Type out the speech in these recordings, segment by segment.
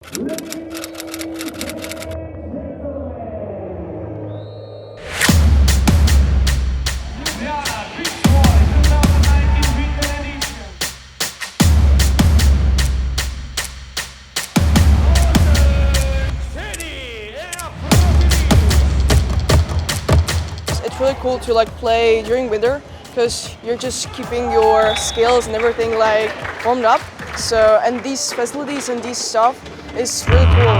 It's really cool to play during winter because you're just keeping your skills and everything warmed up. So and these facilities and this stuff is really cool.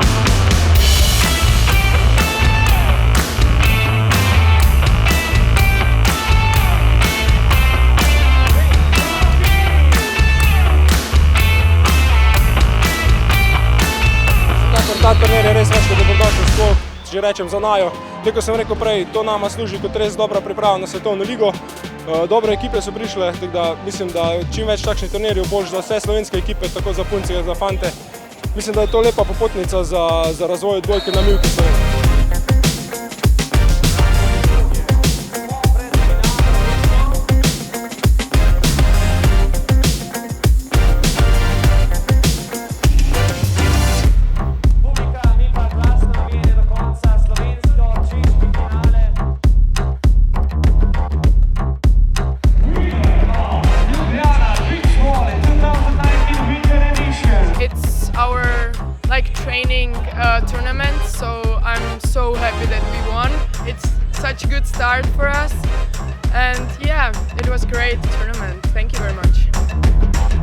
Ta turnir je res več kot dobrodošel, sploh že rečem za Najo. Tako kot sem rekel prej, to nama služi kot res dobra priprava na svetovno ligo. Dobre ekipe so prišle, tako da mislim, da čim več takšnih turnirjev boš za vse slovenske ekipe, tako za punce, za fante. Mislim, da je to lepa popotnica za razvoj odbojke na mivki Slovenije. Training tournament, so I'm so happy that we won. It's such a good start for us, and yeah, it was a great tournament. Thank you very much.